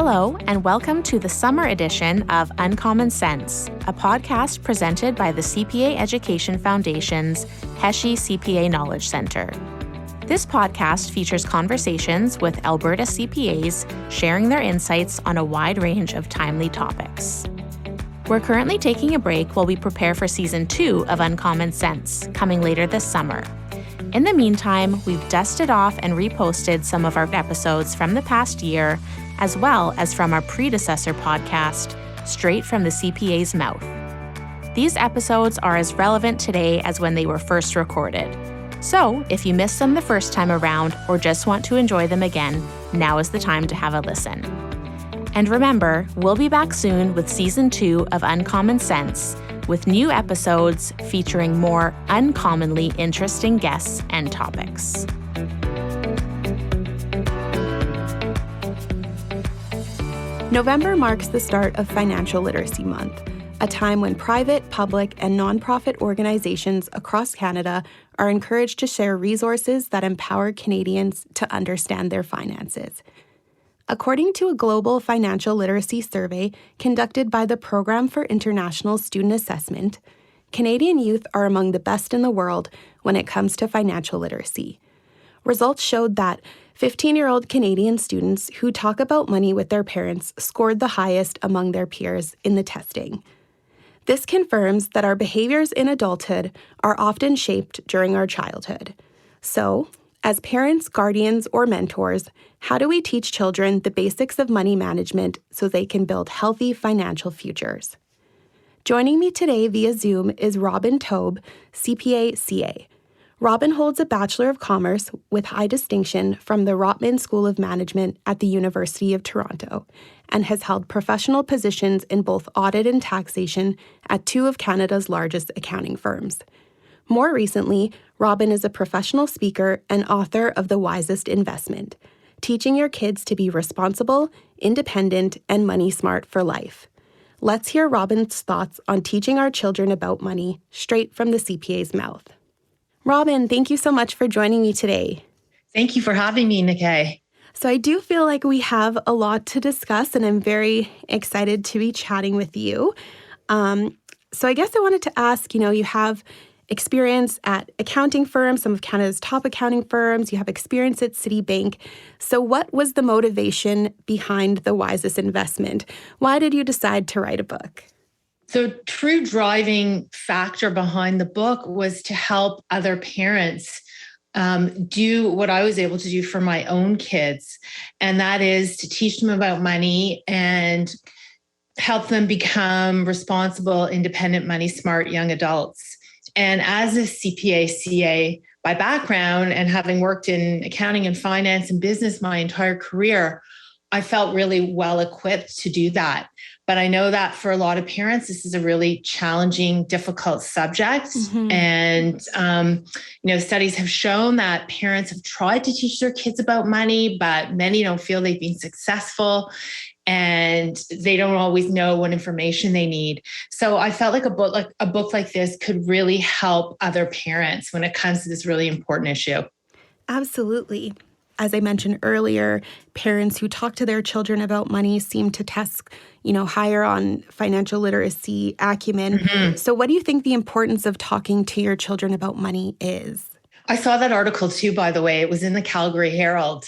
Hello, and welcome to the summer edition of Uncommon Sense, a podcast presented by the CPA Education Foundation's Taub CPA Knowledge Centre. This podcast features conversations with Alberta CPAs sharing their insights on a wide range of timely topics. We're currently taking a break while we prepare for Season 2 of Uncommon Sense, coming later this summer. In the meantime, we've dusted off and reposted some of our episodes from the past year, as well as from our predecessor podcast, Straight from the CPA's Mouth. These episodes are as relevant today as when they were first recorded. So, if you missed them the first time around or just want to enjoy them again, now is the time to have a listen. And remember, we'll be back soon with Season 2 of Uncommon Sense, with new episodes featuring more uncommonly interesting guests and topics. November marks the start of Financial Literacy Month, a time when private, public, and nonprofit organizations across Canada are encouraged to share resources that empower Canadians to understand their finances. According to a global financial literacy survey conducted by the Program for International Student Assessment, Canadian youth are among the best in the world when it comes to financial literacy. Results showed that 15-year-old Canadian students who talk about money with their parents scored the highest among their peers in the testing. This confirms that our behaviors in adulthood are often shaped during our childhood. So, as parents, guardians, or mentors, how do we teach children the basics of money management so they can build healthy financial futures? Joining me today via Zoom is Robin Taub, CPA CA. Robin holds a Bachelor of Commerce with high distinction from the Rotman School of Management at the University of Toronto and has held professional positions in both audit and taxation at two of Canada's largest accounting firms. More recently, Robin is a professional speaker and author of The Wisest Investment, teaching your kids to be responsible, independent, and money smart for life. Let's hear Robin's thoughts on teaching our children about money straight from the CPA's mouth. Robin, thank you so much for joining me today. Thank you for having me, Nikkei. So I do feel like we have a lot to discuss, and I'm very excited to be chatting with you. So I guess I wanted to ask, you have experience at accounting firms, some of Canada's top accounting firms. You have experience at Citibank. So what was the motivation behind The Wisest Investment? Why did you decide to write a book? The true driving factor behind the book was to help other parents do what I was able to do for my own kids. And that is to teach them about money and help them become responsible, independent, money smart young adults. And as a CPA CA by background and having worked in accounting and finance and business my entire career, I felt really well equipped to do that. But I know that for a lot of parents, this is a really challenging, difficult subject. Mm-hmm. And, studies have shown that parents have tried to teach their kids about money, but many don't feel they've been successful and they don't always know what information they need. So I felt like a book like this could really help other parents when it comes to this really important issue. Absolutely. As I mentioned earlier, parents who talk to their children about money seem to test, higher on financial literacy acumen. Mm-hmm. So what do you think the importance of talking to your children about money is? I saw that article too, by the way. It was in the Calgary Herald,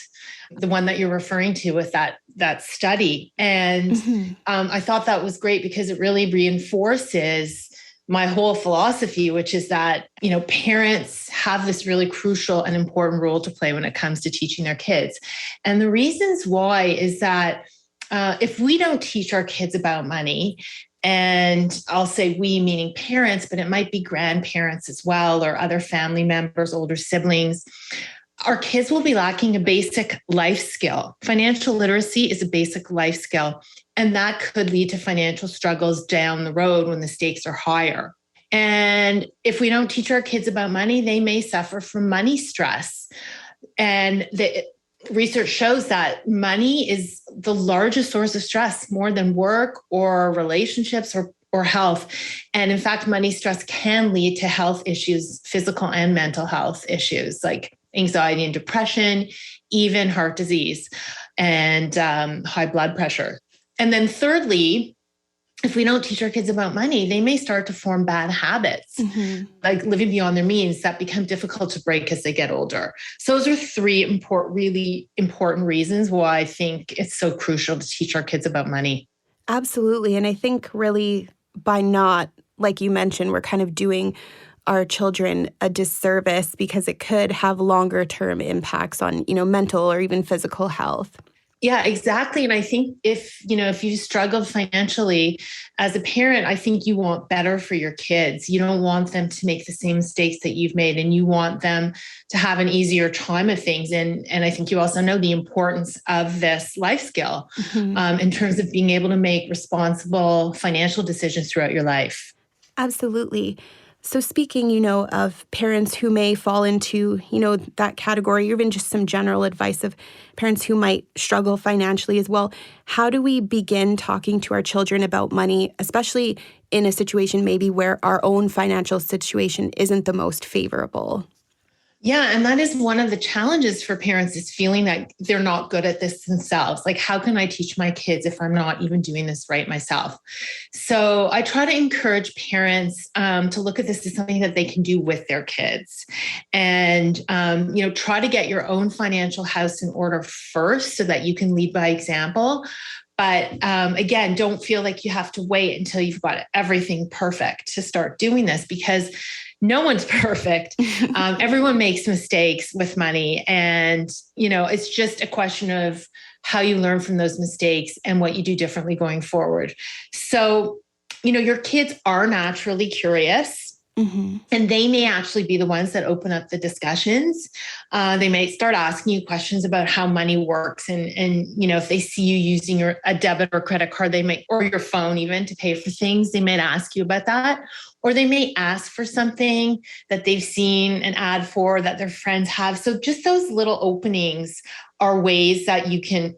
the one that you're referring to with that study. And mm-hmm. I thought that was great because it really reinforces my whole philosophy, which is that, parents have this really crucial and important role to play when it comes to teaching their kids. And the reasons why is that if we don't teach our kids about money, and I'll say we meaning parents, but it might be grandparents as well, or other family members, older siblings, our kids will be lacking a basic life skill. Financial literacy is a basic life skill. And that could lead to financial struggles down the road when the stakes are higher. And if we don't teach our kids about money, they may suffer from money stress. And the research shows that money is the largest source of stress, more than work or relationships or health. And in fact, money stress can lead to health issues, physical and mental health issues like anxiety and depression, even heart disease and high blood pressure. And then thirdly, if we don't teach our kids about money, they may start to form bad habits, like living beyond their means that become difficult to break as they get older. So those are three really important reasons why I think it's so crucial to teach our kids about money. Absolutely. And I think really by not, like you mentioned, we're kind of doing our children a disservice because it could have longer term impacts on, mental or even physical health. Yeah, exactly. And I think if you struggle financially as a parent, I think you want better for your kids. You don't want them to make the same mistakes that you've made, and you want them to have an easier time of things. And I think you also know the importance of this life skill in terms of being able to make responsible financial decisions throughout your life. Absolutely. So speaking, of parents who may fall into, that category, or even just some general advice of parents who might struggle financially as well, how do we begin talking to our children about money, especially in a situation maybe where our own financial situation isn't the most favorable? Yeah. And that is one of the challenges for parents, is feeling that they're not good at this themselves. Like, how can I teach my kids if I'm not even doing this right myself? So I try to encourage parents to look at this as something that they can do with their kids, and, try to get your own financial house in order first so that you can lead by example. But again, don't feel like you have to wait until you've got everything perfect to start doing this, because no one's perfect. Everyone makes mistakes with money. And, it's just a question of how you learn from those mistakes and what you do differently going forward. So, your kids are naturally curious. And they may actually be the ones that open up the discussions. They may start asking you questions about how money works. And if they see you using a debit or credit card, or your phone even, to pay for things, they might ask you about that. Or they may ask for something that they've seen an ad for that their friends have. So just those little openings are ways that you can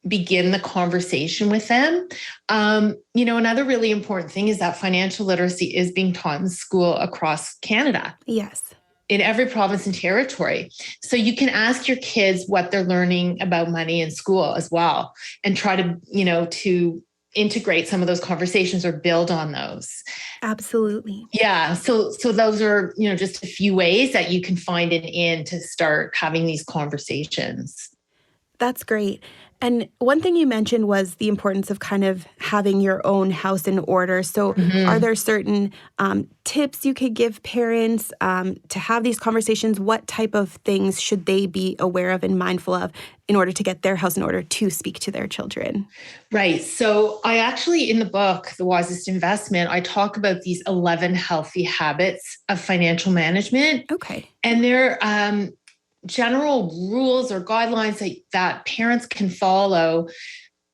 begin the conversation with them. Another really important thing is that financial literacy is being taught in school across Canada. Yes. In every province and territory. So you can ask your kids what they're learning about money in school as well, and try to, to integrate some of those conversations or build on those. Absolutely. Yeah. So those are, just a few ways that you can find an in to start having these conversations. That's great. And one thing you mentioned was the importance of kind of having your own house in order. So are there certain tips you could give parents to have these conversations? What type of things should they be aware of and mindful of in order to get their house in order to speak to their children? Right. So I actually, in the book, The Wisest Investment, I talk about these 11 healthy habits of financial management. Okay. And they're general rules or guidelines that parents can follow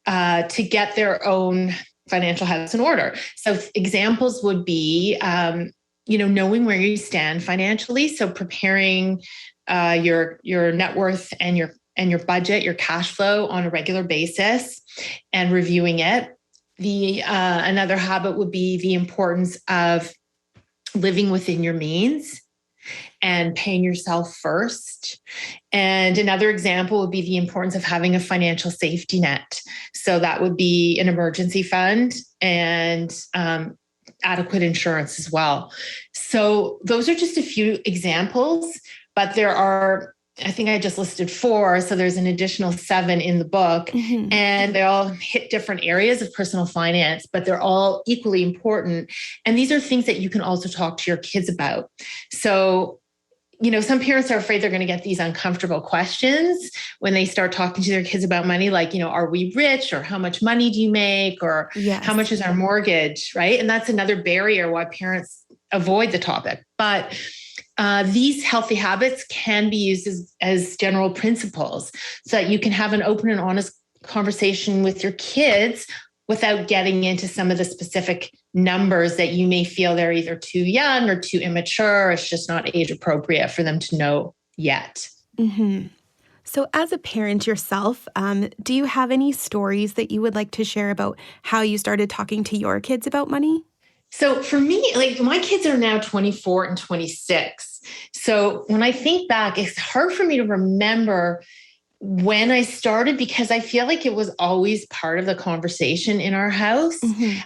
to get their own financial house in order. So examples would be, knowing where you stand financially. So preparing your net worth and your budget, your cash flow on a regular basis, and reviewing it. Another habit would be the importance of living within your means and paying yourself first. And another example would be the importance of having a financial safety net. So that would be an emergency fund and adequate insurance as well. So those are just a few examples, but there are, I think I just listed 4. So there's an additional 7 in the book, and they all hit different areas of personal finance, but they're all equally important. And these are things that you can also talk to your kids about. So, some parents are afraid they're going to get these uncomfortable questions when they start talking to their kids about money, like, are we rich, or how much money do you make, or how much is our mortgage, right? And that's another barrier why parents avoid the topic. But these healthy habits can be used as general principles so that you can have an open and honest conversation with your kids without getting into some of the specific numbers that you may feel they're either too young or too immature. It's just not age appropriate for them to know yet. So as a parent yourself, do you have any stories that you would like to share about how you started talking to your kids about money? So for me, like, my kids are now 24 and 26. So when I think back, it's hard for me to remember when I started because I feel like it was always part of the conversation in our house.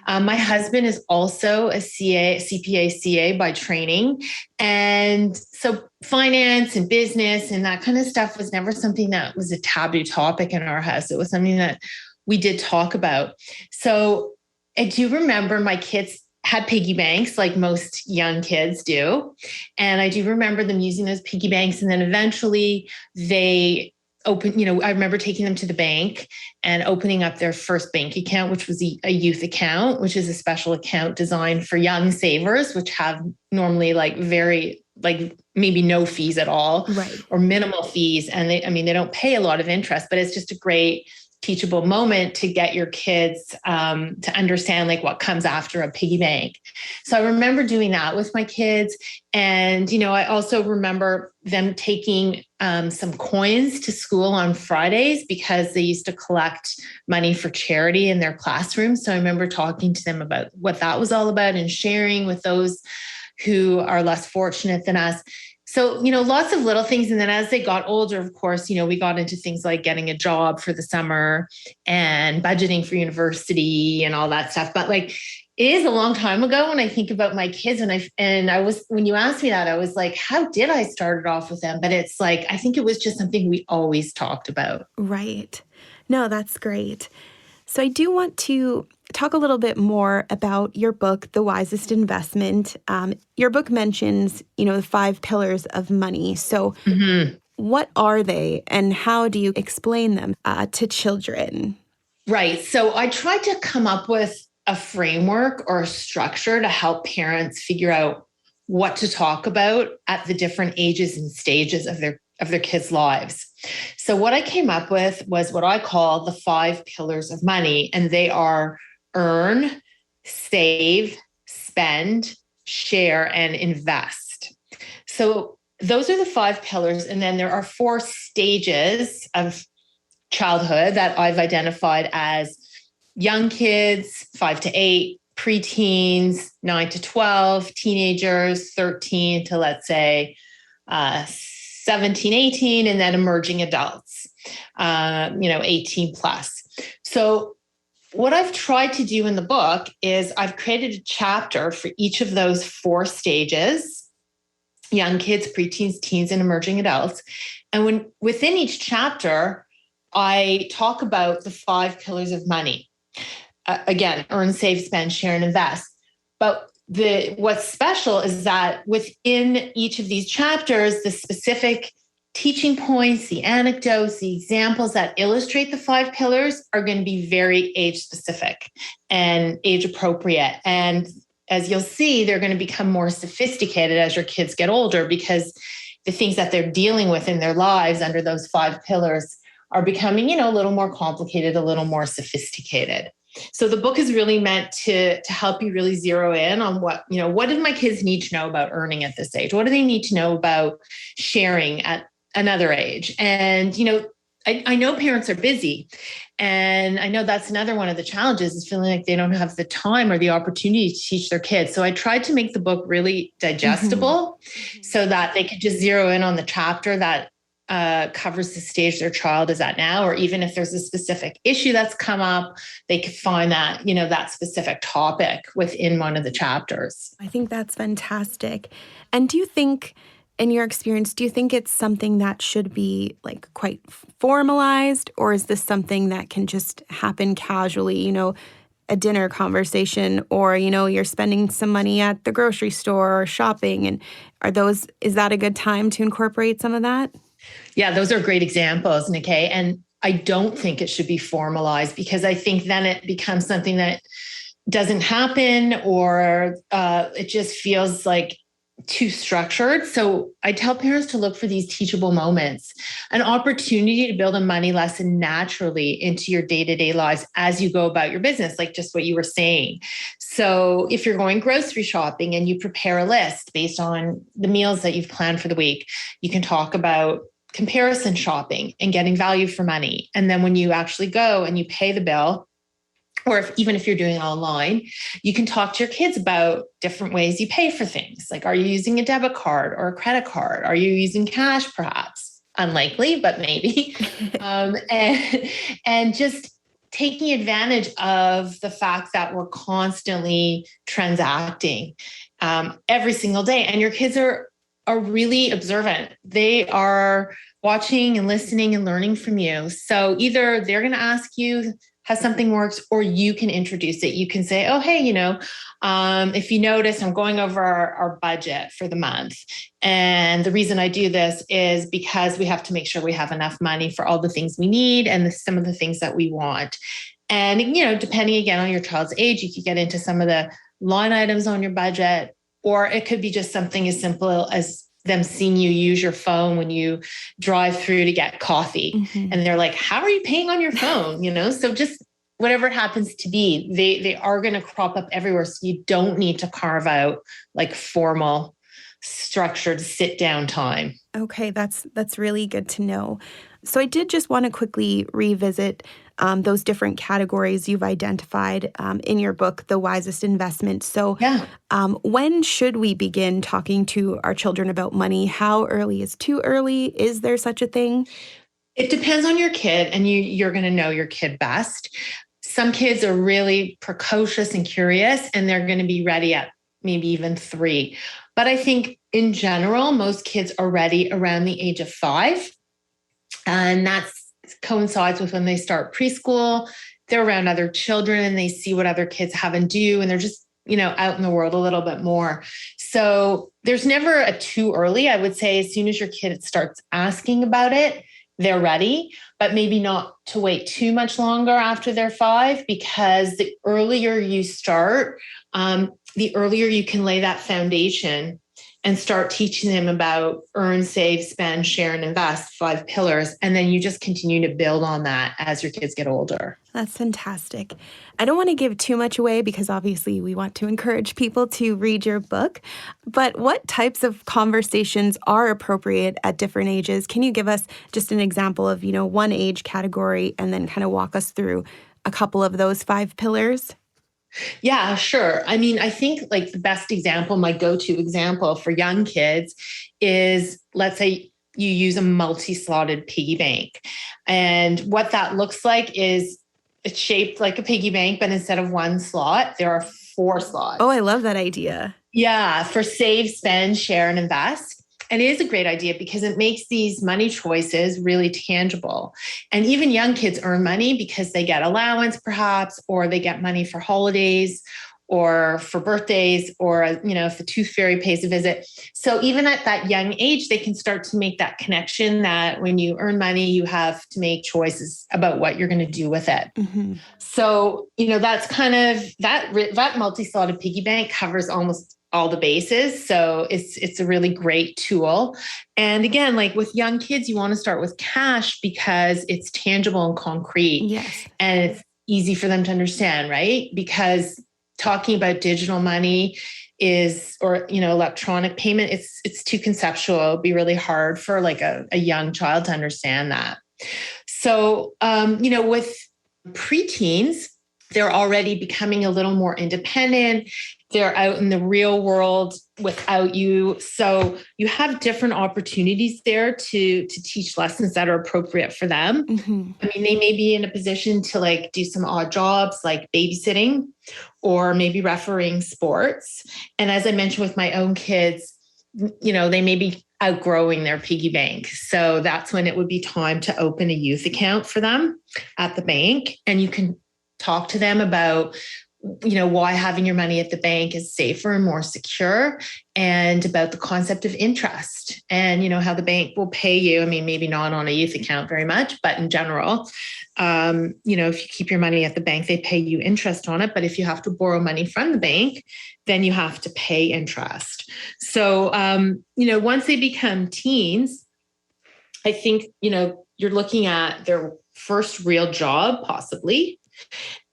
My husband is also a CPA, CA by training. And so finance and business and that kind of stuff was never something that was a taboo topic in our house. It was something that we did talk about. So I do remember my kids had piggy banks like most young kids do. And I do remember them using those piggy banks. And then eventually they open, I remember taking them to the bank and opening up their first bank account, which was a youth account, which is a special account designed for young savers, which have normally maybe no fees at all, right, or minimal fees. And they don't pay a lot of interest, but it's just a great teachable moment to get your kids to understand like what comes after a piggy bank. So I remember doing that with my kids. And, I also remember them taking some coins to school on Fridays because they used to collect money for charity in their classrooms. So I remember talking to them about what that was all about and sharing with those who are less fortunate than us. So, lots of little things. And then as they got older, of course, we got into things like getting a job for the summer and budgeting for university and all that stuff. But it is a long time ago when I think about my kids. And I was, when you asked me that, I was like, how did I start it off with them? But it's like, I think it was just something we always talked about. Right. No, that's great. So I do want to talk a little bit more about your book, The Wisest Investment. Your book mentions, the 5 pillars of money. So what are they and how do you explain them to children? Right. So I tried to come up with a framework or a structure to help parents figure out what to talk about at the different ages and stages of their kids' lives. So what I came up with was what I call the 5 pillars of money, and they are earn, save, spend, share, and invest. So those are the 5 pillars. And then there are 4 stages of childhood that I've identified as young kids, 5 to 8, preteens, 9 to 12, teenagers, 13 to, let's say, 17, 18, and then emerging adults, 18 plus. So what I've tried to do in the book is I've created a chapter for each of those 4 stages: young kids, preteens, teens, and emerging adults. And within each chapter, I talk about the 5 pillars of money. Again, earn, save, spend, share, and invest. But what's special is that within each of these chapters, the specific teaching points, the anecdotes, the examples that illustrate the 5 pillars are going to be very age specific and age appropriate. And as you'll see, they're going to become more sophisticated as your kids get older, because the things that they're dealing with in their lives under those 5 pillars are becoming, a little more complicated, a little more sophisticated. So the book is really meant to help you really zero in on what do my kids need to know about earning at this age? What do they need to know about sharing at another age? And, I know parents are busy, and I know that's another one of the challenges, is feeling like they don't have the time or the opportunity to teach their kids. So I tried to make the book really digestible so that they could just zero in on the chapter that covers the stage their child is at now, or even if there's a specific issue that's come up, they could find that, that specific topic within one of the chapters. I think that's fantastic. And do you think, in your experience, do you think it's something that should be quite formalized, or is this something that can just happen casually, a dinner conversation, or, you're spending some money at the grocery store or shopping, and is that a good time to incorporate some of that? Yeah, those are great examples, Nikkei. And I don't think it should be formalized, because I think then it becomes something that doesn't happen, or it just feels like too structured. So I tell parents to look for these teachable moments, an opportunity to build a money lesson naturally into your day-to-day lives as you go about your business, like just what you were saying. So if you're going grocery shopping and you prepare a list based on the meals that you've planned for the week, you can talk about comparison shopping and getting value for money. And then when you actually go and you pay the bill, or even if you're doing it online, you can talk to your kids about different ways you pay for things. Like, are you using a debit card or a credit card? Are you using cash perhaps? Unlikely, but maybe. And just taking advantage of the fact that we're constantly transacting every single day. And your kids are really observant. They are watching and listening and learning from you. So either they're going to ask you how something works, or you can introduce it. You can say, oh, hey, if you notice, I'm going over our budget for the month. And the reason I do this is because we have to make sure we have enough money for all the things we need and some of the things that we want. And, depending again on your child's age, you could get into some of the line items on your budget, or it could be just something as simple as them seeing you use your phone when you drive through to get coffee. Mm-hmm. And they're like, how are you paying on your phone? So just whatever it happens to be, they are going to crop up everywhere. So you don't need to carve out like formal structured sit down time. Okay, that's really good to know. So I did just want to quickly revisit those different categories you've identified in your book, The Wisest Investment. So when should we begin talking to our children about money? How early is too early? Is there such a thing? It depends on your kid, and you're going to know your kid best. Some kids are really precocious and curious, and they're going to be ready at maybe even 3. But I think in general, most kids are ready around the age of 5. And that coincides with when they start preschool. They're around other children and they see what other kids have and do. And they're just, out in the world a little bit more. So there's never a too early. I would say as soon as your kid starts asking about it, they're ready, but maybe not to wait too much longer after they're 5, because the earlier you start, the earlier you can lay that foundation and start teaching them about earn, save, spend, share, and invest, 5 pillars. And then you just continue to build on that as your kids get older. That's fantastic. I don't want to give too much away because obviously we want to encourage people to read your book. But what types of conversations are appropriate at different ages? Can you give us just an example of, one age category and then kind of walk us through a couple of those 5 pillars? Yeah, sure. I mean, I think like the best example, my go-to example for young kids is, let's say you use a multi-slotted piggy bank. And what that looks like is it's shaped like a piggy bank, but instead of 1 slot, there are 4 slots. Oh, I love that idea. Yeah, for save, spend, share, and invest. And it is a great idea because it makes these money choices really tangible. And even young kids earn money because they get allowance perhaps, or they get money for holidays or for birthdays, or, if the tooth fairy pays a visit. So even at that young age, they can start to make that connection that when you earn money, you have to make choices about what you're going to do with it. Mm-hmm. So, that's kind of that multi-slotted piggy bank covers almost all the bases. So it's a really great tool. And again, like with young kids, you want to start with cash because it's tangible and concrete. Yes. And it's easy for them to understand, right? Because talking about digital money or electronic payment, it's too conceptual. It'll be really hard for like a young child to understand that. So, with preteens, they're already becoming a little more independent. They're out in the real world without you. So you have different opportunities there to teach lessons that are appropriate for them. Mm-hmm. I mean, they may be in a position to like do some odd jobs like babysitting or maybe refereeing sports. And as I mentioned with my own kids, they may be outgrowing their piggy bank. So that's when it would be time to open a youth account for them at the bank. And you can talk to them about why having your money at the bank is safer and more secure, and about the concept of interest and, how the bank will pay you. I mean, maybe not on a youth account very much, but in general, if you keep your money at the bank, they pay you interest on it. But if you have to borrow money from the bank, then you have to pay interest. So, once they become teens, I think, you're looking at their first real job, possibly.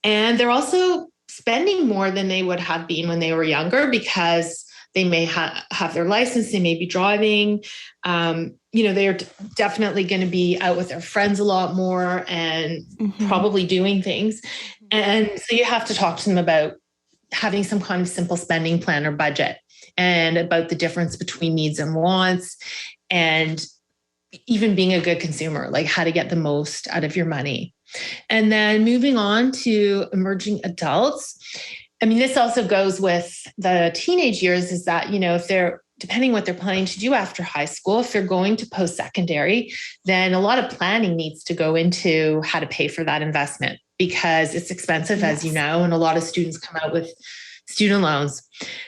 And they're also spending more than they would have been when they were younger because they may have their license, they may be driving. They're definitely going to be out with their friends a lot more and probably doing things. And so you have to talk to them about having some kind of simple spending plan or budget, and about the difference between needs and wants, and even being a good consumer, like how to get the most out of your money. And then moving on to emerging adults. I mean, this also goes with the teenage years, is that, if they're, depending what they're planning to do after high school, if they're going to post-secondary, then a lot of planning needs to go into how to pay for that investment, because it's expensive, yes, as you know, and a lot of students come out with student loans.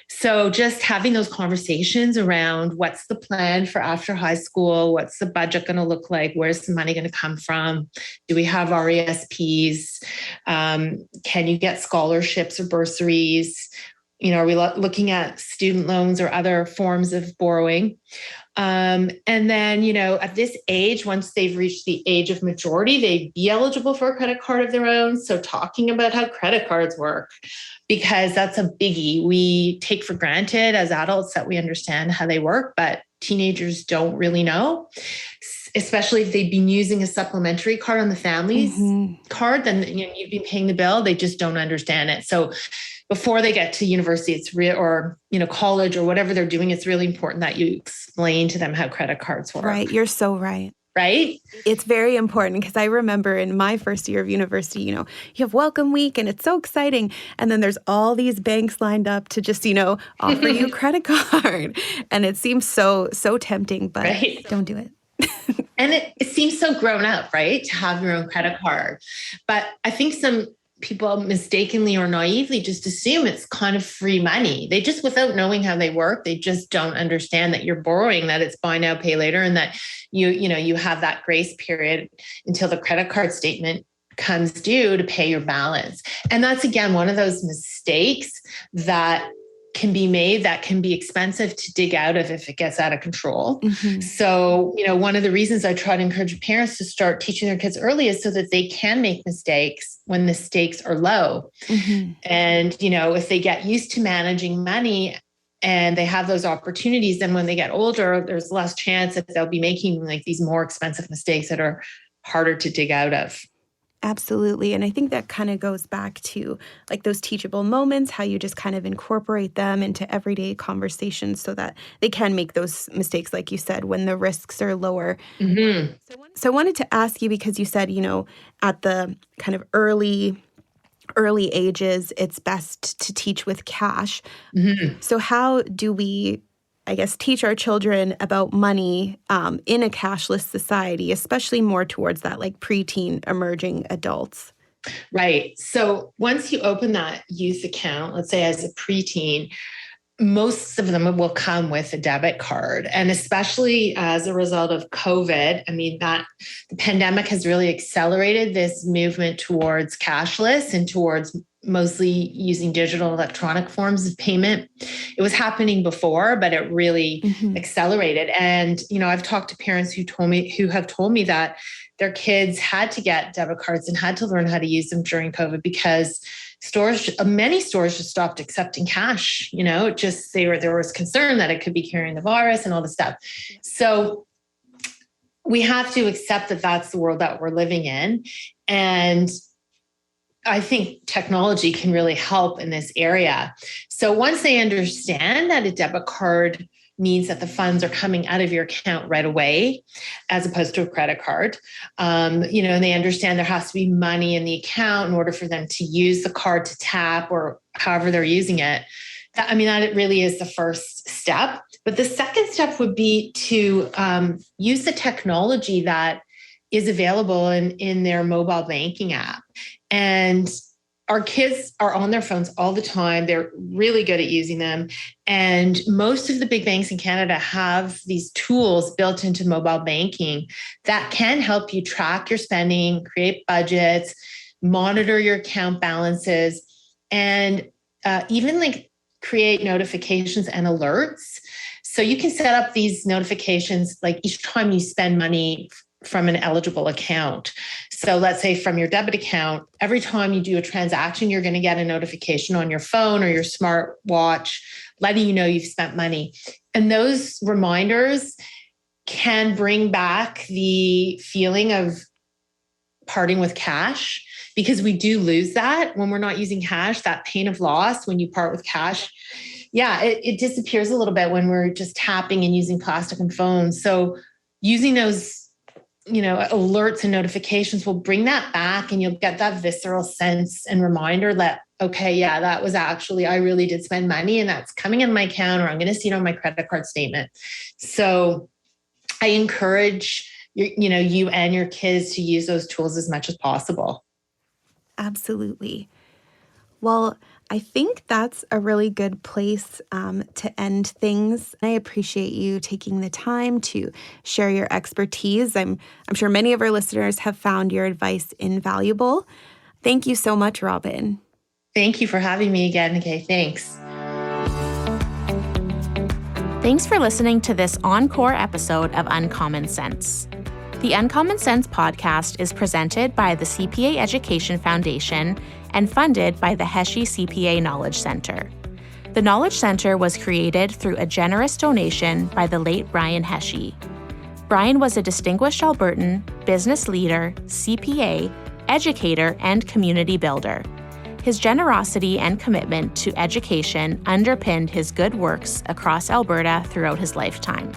So just having those conversations around what's the plan for after high school, what's the budget going to look like, where's the money going to come from, do we have RESPs, can you get scholarships or bursaries, are we looking at student loans or other forms of borrowing? And then, at this age, once they've reached the age of majority, they'd be eligible for a credit card of their own. So talking about how credit cards work, because that's a biggie. We take for granted as adults that we understand how they work, but teenagers don't really know, especially if they've been using a supplementary card on the family's card, then you've been paying the bill. They just don't understand it. So before they get to university, it's real, or college or whatever they're doing, it's really important that you explain to them how credit cards work. Right. You're so right. Right? It's very important, because I remember in my first year of university, you have welcome week and it's so exciting. And then there's all these banks lined up to just, offer you a credit card. And it seems so tempting, but right. Don't do it. And it seems so grown up, right? To have your own credit card. But I think some people mistakenly or naively just assume it's kind of free money. They just, without knowing how they work, they just don't understand that you're borrowing, that it's buy now, pay later, and that you have that grace period until the credit card statement comes due to pay your balance. And that's, again, one of those mistakes that can be made, that can be expensive to dig out of if it gets out of control. So, one of the reasons I try to encourage parents to start teaching their kids early is so that they can make mistakes when the stakes are low. And, if they get used to managing money and they have those opportunities, then when they get older, there's less chance that they'll be making like these more expensive mistakes that are harder to dig out of. Absolutely. And I think that kind of goes back to like those teachable moments, how you just kind of incorporate them into everyday conversations so that they can make those mistakes, like you said, when the risks are lower. So I wanted to ask you, because you said, at the kind of early ages, it's best to teach with cash. So how do we, I guess, teach our children about money in a cashless society, especially more towards that like preteen emerging adults? Right. So once you open that youth account, let's say as a preteen, most of them will come with a debit card. And especially as a result of COVID, I mean, that the pandemic has really accelerated this movement towards cashless and towards mostly using digital electronic forms of payment. It was happening before, but it really accelerated. And, I've talked to parents who have told me that their kids had to get debit cards and had to learn how to use them during COVID, because many stores just stopped accepting cash. There was concern that it could be carrying the virus and all this stuff. So we have to accept that that's the world that we're living in. And I think technology can really help in this area. So once they understand that a debit card means that the funds are coming out of your account right away, as opposed to a credit card, and they understand there has to be money in the account in order for them to use the card to tap or however they're using it. That really is the first step. But the second step would be to use the technology that is available in their mobile banking app. And our kids are on their phones all the time. They're really good at using them. And most of the big banks in Canada have these tools built into mobile banking that can help you track your spending, create budgets, monitor your account balances, and even like create notifications and alerts. So you can set up these notifications like each time you spend money from an eligible account. So let's say from your debit account, every time you do a transaction, you're going to get a notification on your phone or your smartwatch letting you know you've spent money. And those reminders can bring back the feeling of parting with cash, because we do lose that when we're not using cash, that pain of loss when you part with cash. Yeah, it disappears a little bit when we're just tapping and using plastic and phones. So using those, alerts and notifications will bring that back, and you'll get that visceral sense and reminder that, okay, yeah, that was actually, I really did spend money and that's coming in my account, or I'm going to see it on my credit card statement. So I encourage you and your kids to use those tools as much as possible. Absolutely. Well, I think that's a really good place to end things. I appreciate you taking the time to share your expertise. I'm sure many of our listeners have found your advice invaluable. Thank you so much, Robin. Thank you for having me again. Okay, thanks. Thanks for listening to this encore episode of Uncommon Sense. The Uncommon Sense podcast is presented by the CPA Education Foundation and funded by the Hesje CPA Knowledge Center. The Knowledge Center was created through a generous donation by the late Brian Hesje. Brian was a distinguished Albertan, business leader, CPA, educator, and community builder. His generosity and commitment to education underpinned his good works across Alberta throughout his lifetime.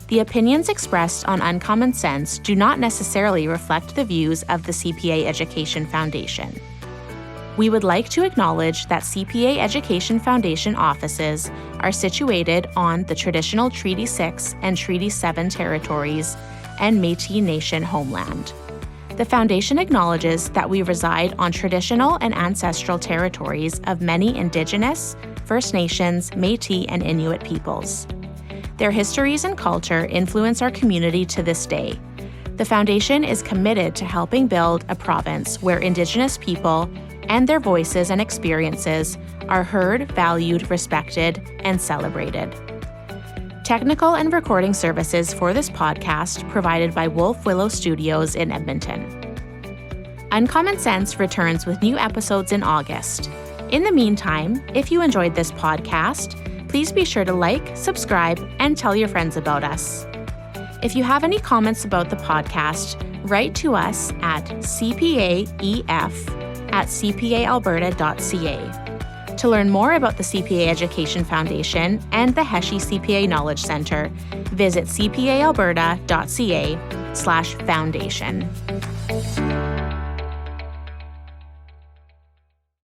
The opinions expressed on Uncommon Sense do not necessarily reflect the views of the CPA Education Foundation. We would like to acknowledge that CPA Education Foundation offices are situated on the traditional Treaty 6 and Treaty 7 territories and Métis Nation homeland. The Foundation acknowledges that we reside on traditional and ancestral territories of many Indigenous, First Nations, Métis, and Inuit peoples. Their histories and culture influence our community to this day. The Foundation is committed to helping build a province where Indigenous people and their voices and experiences are heard, valued, respected, and celebrated. Technical and recording services for this podcast provided by Wolf Willow Studios in Edmonton. Uncommon Sense returns with new episodes in August. In the meantime, if you enjoyed this podcast, please be sure to like, subscribe, and tell your friends about us. If you have any comments about the podcast, write to us at cpaef@cpaalberta.ca. To learn more about the CPA Education Foundation and the Hesje CPA Knowledge Center, visit cpaalberta.ca/foundation.